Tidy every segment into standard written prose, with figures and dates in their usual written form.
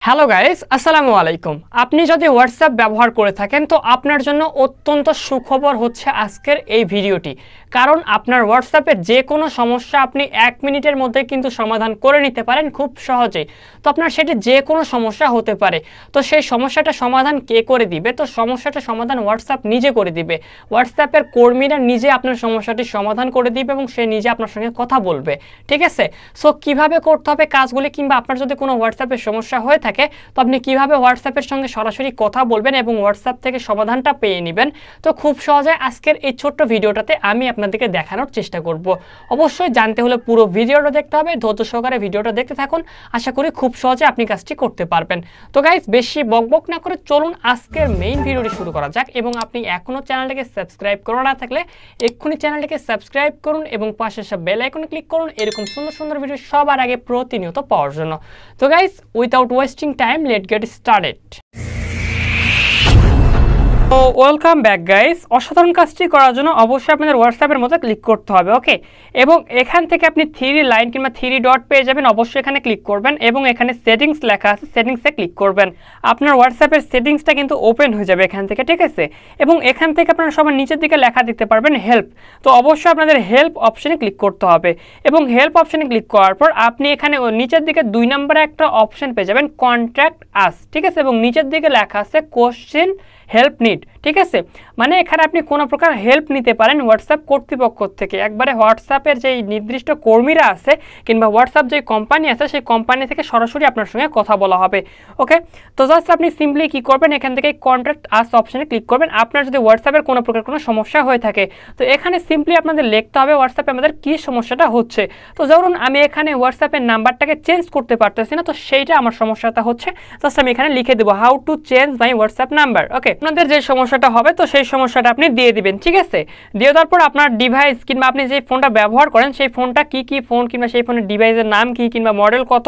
Hello guys, আসসালামু আলাইকুম। আপনি যদি হোয়াটসঅ্যাপ ব্যবহার করে থাকেন তো আপনার জন্য অত্যন্ত সুখবর হচ্ছে আজকের এই ভিডিওটি, কারণ আপনার হোয়াটসঅ্যাপের যে কোনো সমস্যা আপনি 1 মিনিটের মধ্যে কিন্তু সমাধান করে নিতে পারেন খুব সহজেই। তো আপনার সেটি যে কোনো সমস্যা হতে পারে, তো সেই সমস্যাটা সমাধান কে করে দিবে? তো সমস্যাটা সমাধান হোয়াটসঅ্যাপ নিজে করে দিবে। হোয়াটসঅ্যাপের কর্মীরা নিজে আপনার সমস্যাটি সমাধান করে দিবে এবং সে নিজে আপনার সঙ্গে কথা বলবে, ঠিক আছে? সো কিভাবে করতে হবে কাজগুলি, কিংবা আপনার যদি কোনো হোয়াটসঅ্যাপের সমস্যা হয়ে থাকে তো আপনি কিভাবে হোয়াটসঅ্যাপের সঙ্গে সরাসরি কথা বলবেন এবং হোয়াটসঅ্যাপ থেকে সমাধানটা পেয়ে নেবেন, তো খুব সহজে আজকের এই ছোট্ট ভিডিওটাতে আমি আপনাদেরকে দেখানোর চেষ্টা করব। অবশ্যই জানতে হলে পুরো ভিডিওটা দেখতে হবে, ধৈর্য সহকারে ভিডিওটা দেখতে থাকুন। আশা করি খুব সহজে আপনি কাজটি করতে পারবেন। তো গাইস, বেশি বকবক না করে চলুন আজকের মেইন ভিডিওটি শুরু করা যাক। এবং আপনি এখনও চ্যানেলটিকে সাবস্ক্রাইব করা না থাকলে এক্ষুনি চ্যানেলটিকে সাবস্ক্রাইব করুন এবং পাশে সব বেল আইকনে ক্লিক করুন এরকম সুন্দর সুন্দর ভিডিও সবার আগে প্রতিনিয়ত পাওয়ার জন্য। তো guys, without wasting time, let's get started. তো ওয়েলকাম ব্যাক গাইস। অসাধারণ কাজটি করার জন্য অবশ্যই আপনাদের হোয়াটসঅ্যাপের মধ্যে ক্লিক করতে হবে, ওকে। এবং এখান থেকে আপনি 3 লাইন কিংবা 3 ডট পেয়ে যাবেন, অবশ্যই এখানে ক্লিক করবেন এবং এখানে সেটিংস লেখা আছে, সেটিংসে ক্লিক করবেন। আপনার হোয়াটসঅ্যাপের সেটিংসটা কিন্তু ওপেন হয়ে যাবে এখান থেকে, ঠিক আছে? এবং এখান থেকে আপনারা সবার নিচের দিকে লেখা দেখতে পারবেন হেল্প। তো অবশ্যই আপনাদের হেল্প অপশনে ক্লিক করতে হবে এবং হেল্প অপশনে ক্লিক করার পর আপনি এখানে নিচের দিকে 2 নম্বরে একটা অপশন পেয়ে যাবেন, কন্ট্যাক্ট আস, ঠিক আছে? এবং নিচের দিকে লেখা আছে কোশ্চেন হেল্প নিড, ঠিক আছে? মানে এখানে আপনি কোনো প্রকার হেল্প নিতে পারেন হোয়াটসঅ্যাপ কর্তৃপক্ষ থেকে। একবারে হোয়াটসঅ্যাপের যেই নির্দিষ্ট কর্মীরা আছে কিংবা হোয়াটসঅ্যাপ যে কোম্পানি আছে সেই কোম্পানি থেকে সরাসরি আপনার সঙ্গে কথা বলা হবে, ওকে। তো জাস্ট আপনি সিম্পলি কী করবেন, এখান থেকে কন্ট্যাক্ট আস অপশনে ক্লিক করবেন আপনার যদি হোয়াটসঅ্যাপের কোনো প্রকার কোনো সমস্যা হয়ে থাকে। তো এখানে সিম্পলি আপনাদের লিখতে হবে হোয়াটসঅ্যাপে আমাদের কী সমস্যাটা হচ্ছে। তো ধরুন আমি এখানে হোয়াটসঅ্যাপের নাম্বারটাকে চেঞ্জ করতে পারতেছি না, তো সেইটা আমার সমস্যাটা হচ্ছে। জাস্ট আমি এখানে লিখে দেবো how to change my WhatsApp number, okay. আপনাদের যে সমস্যাটা হবে তো সেই সমস্যাটা আপনি দিয়ে দিবেন, ঠিক আছে? দিয়ে দেওয়ার পর আপনার ডিভাইস কিংবা আপনি যে ফোনটা ব্যবহার করেন সেই ফোনটা কি ফোন কিংবা সেই ফোনের ডিভাইসের নাম কি কিংবা মডেল কত,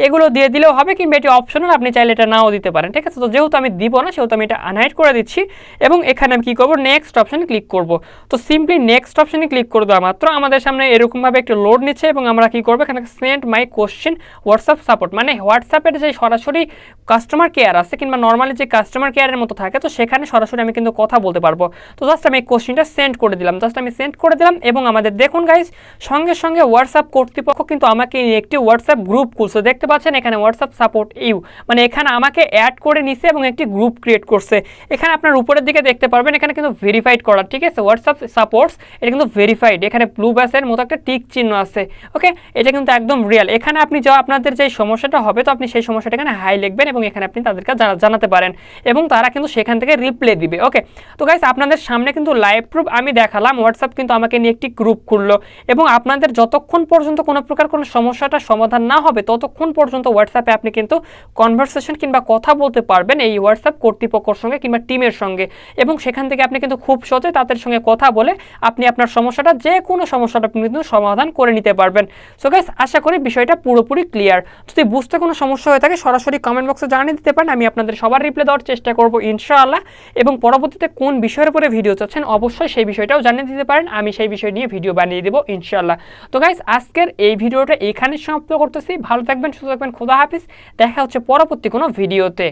এগুলো দিয়ে দিলেও হবে, কিংবা এটি অপশনাল, আপনি চাইলে এটা নাও দিতে পারেন, ঠিক আছে? তো যেহেতু আমি দিব না সেহেতু আমি এটা আনহাইড করে দিচ্ছি এবং এখানে আমি কী করবো, নেক্সট অপশানে ক্লিক করব। তো সিম্পলি নেক্সট অপশানে ক্লিক করে দেওয়া মাত্র আমাদের সামনে এরকমভাবে একটু লোড নিচ্ছে এবং আমরা কী করবো, এখানে সেন্ড মাই কোশ্চেন হোয়াটসঅ্যাপ সাপোর্ট, মানে হোয়াটসঅ্যাপের যে সরাসরি কাস্টমার কেয়ার আছে কিংবা নর্মালি যে কাস্টমার কেয়ারের মতো থাকে, তো সেখানে সরাসরি আমি কিন্তু কথা বলতে পারবো। তো জাস্ট আমি এই কোশ্চেনটা সেন্ড করে দিলাম, জাস্ট আমি সেন্ড করে দিলাম এবং আমাদের দেখুন গাইস, সঙ্গে সঙ্গে হোয়াটসঅ্যাপ কর্তৃপক্ষ কিন্তু আমাকে একটি হোয়াটসঅ্যাপ গ্রুপ খুলছে, দেখতে পাচ্ছেন এখানে হোয়াটসঅ্যাপ সাপোর্ট ইউ, মানে এখানে আমাকে অ্যাড করে নিছে এবং একটি গ্রুপ ক্রিয়েট করছে। এখানে আপনার উপরের দিকে দেখতে পারবেন এখানে কিন্তু ভেরিফাইড করা, ঠিক আছে? হোয়াটসঅ্যাপ সাপোর্টস, এটা কিন্তু ভেরিফাইড, এখানে ব্লু ব্যাসের মতো একটা টিক চিহ্ন আছে, ওকে। এটা কিন্তু একদম রিয়েল। এখানে আপনি যা আপনাদের যে সমস্যাটা হবে তো আপনি সেই সমস্যাটা এখানে হাই লিখবেন এবং এখানে আপনি তাদেরকে জানাতে পারেন এবং তারা কিন্তু সেখান থেকে রিপ্লাই দিবে, ওকে। তো গাইস, আপনাদের সামনে কিন্তু লাইভ প্রুফ আমি দেখালাম, হোয়াটসঅ্যাপ কিন্তু আমাকে নিয়ে একটি গ্রুপ খুললো এবং আপনাদের যতক্ষণ পর্যন্ত কোনো প্রকার কোনো সমস্যাটা সমাধান না হবে ততক্ষণ পর্যন্ত হোয়াটসঅ্যাপে আপনি কিন্তু কনভারসেশন কিংবা কথা বলতে পারবেন এই হোয়াটসঅ্যাপ কর্তৃপক্ষের সঙ্গে কিংবা টিমের সঙ্গে, এবং সেখান থেকে আপনি কিন্তু খুব সহজে তাদের সঙ্গে কথা বলে আপনি আপনার সমস্যাটা, যে কোনো সমস্যাটা আপনি কিন্তু সমাধান করে নিতে পারবেন। সো গাইস, আশা করি বিষয়টা পুরোপুরি ক্লিয়ার। যদি বুঝতে কোনো সমস্যা হয়ে থাকে সরাসরি কমেন্ট বক্সে জানিয়ে দিতে পারেন, আমি আপনাদের সবার রিপ্লাই দেওয়ার চেষ্টা করবো ইনশাআল্লাহ। এবং পরবর্তীতে কোন বিষয়ের উপরে ভিডিও চাচ্ছেন অবশ্যই সেই বিষয়টাও জানিয়ে দিতে পারেন, আমি সেই বিষয় নিয়ে ভিডিও বানিয়ে দেবো ইনশাআল্লাহ। তো গাইস, আজকের এই ভিডিওটা এখানে সমাপ্ত করতেছি। ভালো থাকবেন, সুস্থ থাকবেন, খোদা হাফিজ। দেখা হচ্ছে পরবর্তী কোনো ভিডিওতে।